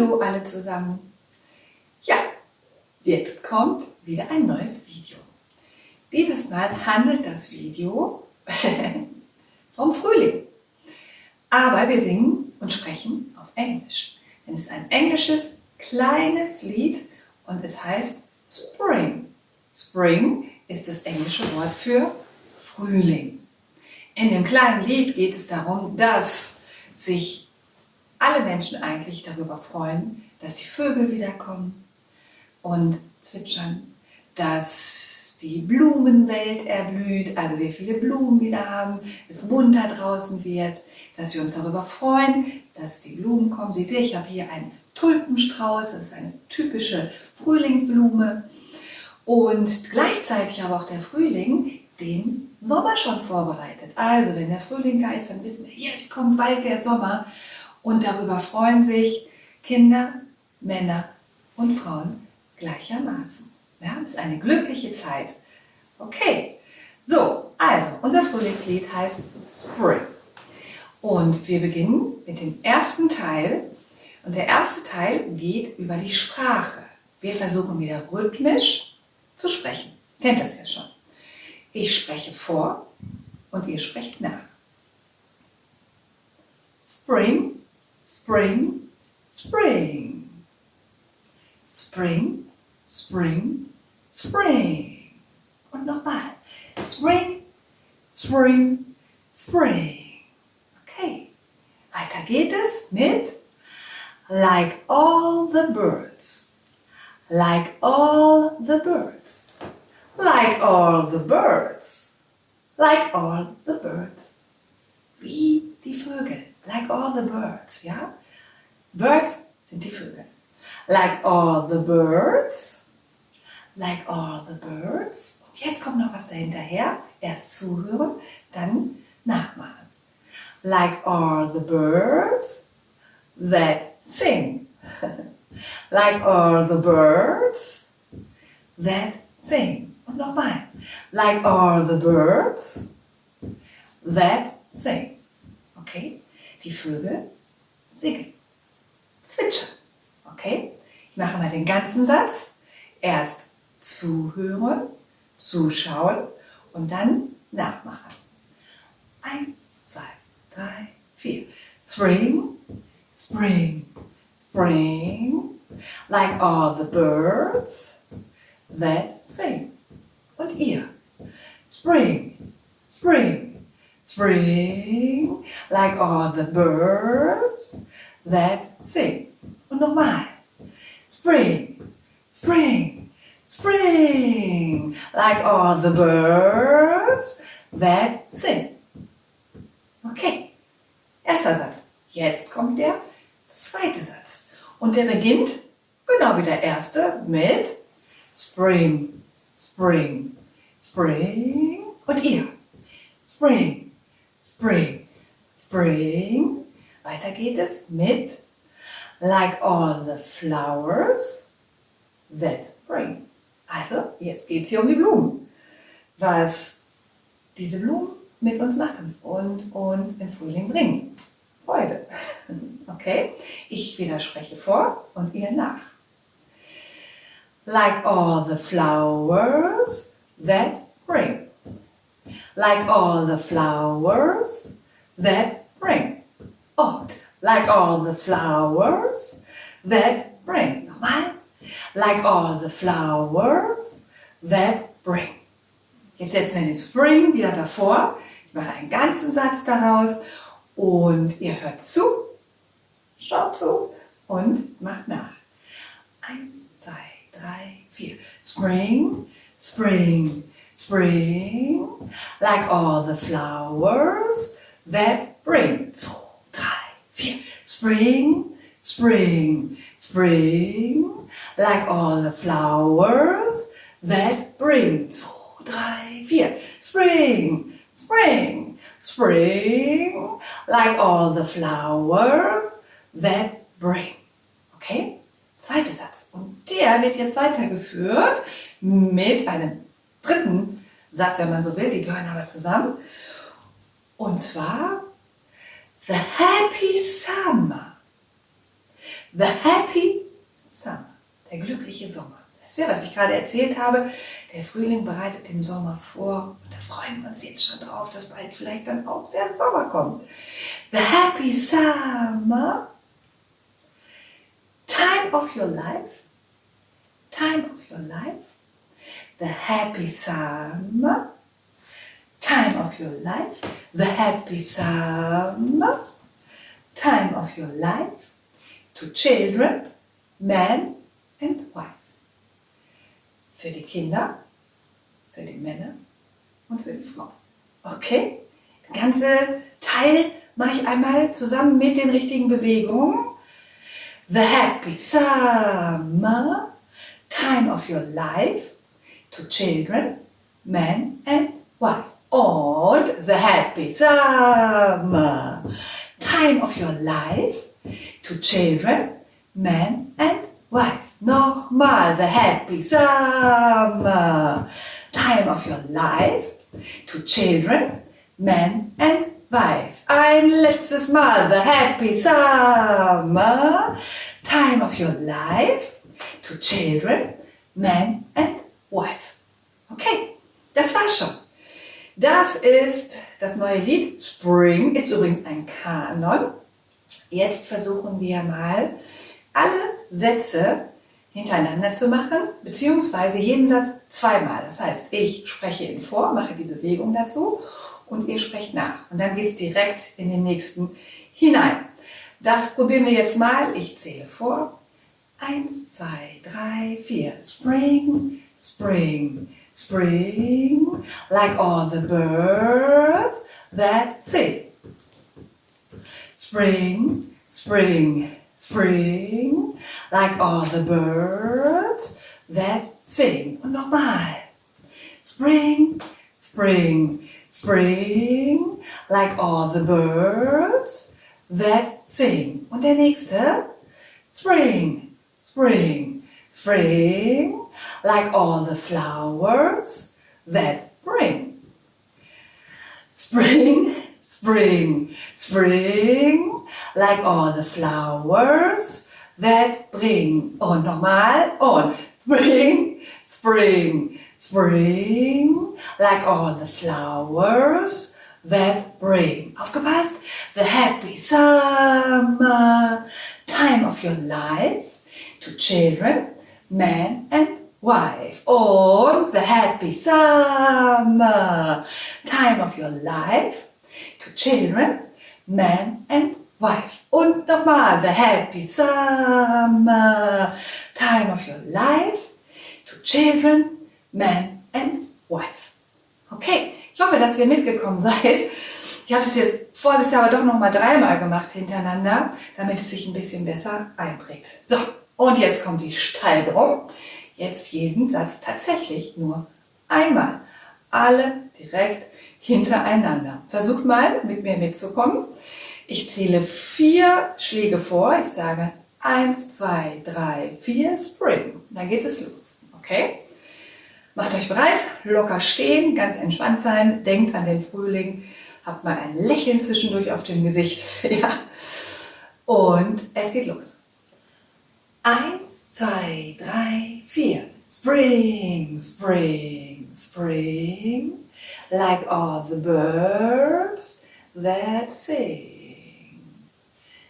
Hallo alle zusammen. Ja, jetzt kommt wieder ein neues Video. Dieses Mal handelt das Video vom Frühling. Aber wir singen und sprechen auf Englisch. Denn es ist ein englisches, kleines Lied und es heißt Spring. Spring ist das englische Wort für Frühling. In dem kleinen Lied geht es darum, dass sich alle Menschen eigentlich darüber freuen, dass die Vögel wiederkommen und zwitschern, dass die Blumenwelt erblüht, also wir viele Blumen wieder haben, es bunter draußen wird, dass wir uns darüber freuen, dass die Blumen kommen. Seht ihr, ich habe hier einen Tulpenstrauß, das ist eine typische Frühlingsblume. Und gleichzeitig aber auch der Frühling den Sommer schon vorbereitet. Also wenn der Frühling da ist, dann wissen wir, jetzt kommt bald der Sommer. Und darüber freuen sich Kinder, Männer und Frauen gleichermaßen. Ja, das ist eine glückliche Zeit. Okay, so, also unser Frühlingslied heißt Spring. Und wir beginnen mit dem ersten Teil. Und der erste Teil geht über die Sprache. Wir versuchen wieder rhythmisch zu sprechen. Kennt das ja schon. Ich spreche vor und ihr sprecht nach. Spring. Spring, spring. Spring, spring, spring. Und nochmal. Spring, spring, spring. Okay. Weiter geht es mit like all the birds. Like all the birds. Like all the birds. Like all the birds. Wie die Vögel. Like all the birds, ja? Birds sind die Vögel. Like all the birds. Like all the birds. Und jetzt kommt noch was dahinterher. Erst zuhören, dann nachmachen. Like all the birds that sing. Like all the birds that sing. Und nochmal. Like all the birds that sing. Okay? Die Vögel singen, zwitschern. Okay? Ich mache mal den ganzen Satz. Erst zuhören, zuschauen und dann nachmachen. 1, 2, 3, 4. Spring, spring, spring, like all the birds that sing. Und ihr? Spring, spring, spring, like all the birds that sing. Und nochmal. Spring, spring, spring, like all the birds that sing. Okay, erster Satz. Jetzt kommt der zweite Satz. Und der beginnt, genau wie der erste, mit Spring, spring, spring. Und ihr? Spring, spring, spring. Weiter geht es mit like all the flowers that spring. Also, jetzt geht es hier um die Blumen. Was diese Blumen mit uns machen und uns im Frühling bringen. Freude. Okay? Ich widerspreche vor und ihr nach. Like all the flowers that spring. Like all the flowers that spring. Und like all the flowers that spring. Nochmal. Like all the flowers that spring. Jetzt setzen wir den Spring wieder davor. Ich mache einen ganzen Satz daraus und ihr hört zu, schaut zu und macht nach. 1, 2, 3, 4. Spring, spring, spring, like all the flowers that spring. 2, 3, 4. Spring, spring, spring, like all the flowers that spring. 2, 3, 4. Spring, spring, spring, like all the flowers that spring. Okay? Zweiter Satz. Und der wird jetzt weitergeführt mit einem dritten Satz, wenn man so will. Die gehören aber zusammen. Und zwar The Happy Summer. The happy summer. Der glückliche Sommer. Das ist ja, was ich gerade erzählt habe. Der Frühling bereitet den Sommer vor. Und da freuen wir uns jetzt schon drauf, dass bald vielleicht dann auch der Sommer kommt. The happy summer. Time of your life. Time of your life. The happy summer. Time of your life. The happy summer. Time of your life. To children, man and wife. Für die Kinder, für die Männer und für die Frauen. Okay? Das ganze Teil mache ich einmal zusammen mit den richtigen Bewegungen. The happy summer, time of your life, to children, man and wife. Und the happy summer, time of your life, to children, man and wife. Nochmal, the happy summer, time of your life, to children, man and wife. Ein letztes Mal, the happy summer, time of your life, to children, man and wife. Okay, das war's schon. Das ist das neue Lied. Spring ist übrigens ein Kanon. Jetzt versuchen wir mal, alle Sätze hintereinander zu machen, beziehungsweise jeden Satz zweimal. Das heißt, ich spreche ihn vor, mache die Bewegung dazu und ihr sprecht nach. Und dann geht es direkt in den nächsten hinein. Das probieren wir jetzt mal. Ich zähle vor. 1, 2, 3, 4. Spring, spring, spring, like all the birds that sing. Spring, spring, spring, like all the birds that sing. Und nochmal. Spring, spring, spring, like all the birds that sing. Und der nächste. Spring, spring, spring, like all the flowers that bring. Spring, spring, spring, like all the flowers that bring. Und nochmal. Und spring, spring, spring, like all the flowers that bring. Aufgepasst? The happy summer, time of your life, to children, man and wife. Und the happy summer, time of your life, to children, man and wife. Und nochmal, the happy summer, time of your life, to children, man and wife. Okay, ich hoffe, dass ihr mitgekommen seid. Ich habe es jetzt vorsichtshalber doch nochmal 3-mal gemacht hintereinander, damit es sich ein bisschen besser einprägt. So, und jetzt kommt die Steigerung. Jetzt jeden Satz tatsächlich nur einmal. Alle direkt hintereinander. Versucht mal, mit mir mitzukommen. Ich zähle 4 Schläge vor. Ich sage 1, 2, 3, 4, Spring. Dann geht es los. Okay? Macht euch bereit, locker stehen, ganz entspannt sein. Denkt an den Frühling. Habt mal ein Lächeln zwischendurch auf dem Gesicht. Ja. Und es geht los. 1, 2, 3, 4. Spring, spring, spring, like all the birds that sing.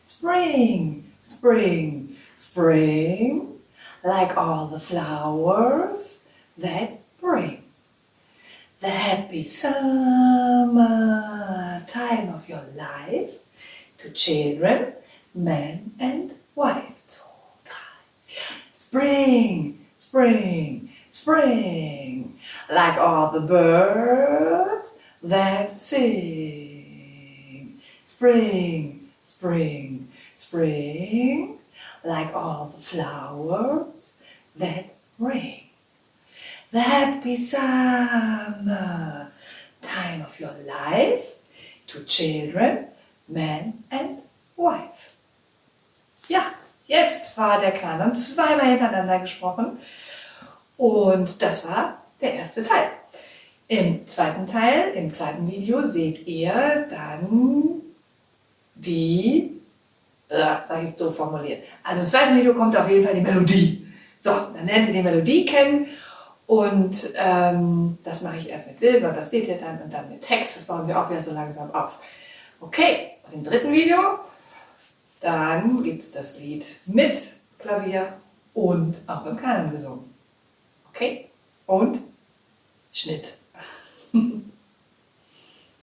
Spring, spring, spring, like all the flowers that bring. The happy summer time of your life, to children, man and wife. 2, 3, 4. Spring, spring, spring, like all the birds that sing. Spring, spring, spring, like all the flowers that ring. The happy summer time of your life, to children, man and wife. Ja, jetzt war der Kanon 2-mal hintereinander gesprochen und das war der erste Teil. Im zweiten Teil, im zweiten Video seht ihr dann die sage ich so formuliert. Also im zweiten Video kommt auf jeden Fall die Melodie. So, dann lernt ihr die Melodie kennen und das mache ich erst mit Silber, das seht ihr dann, und dann mit Text, das bauen wir auch wieder so langsam auf. Okay, und im dritten Video, dann gibt es das Lied mit Klavier und auch im Kanon gesungen. Okay, und Schnitt.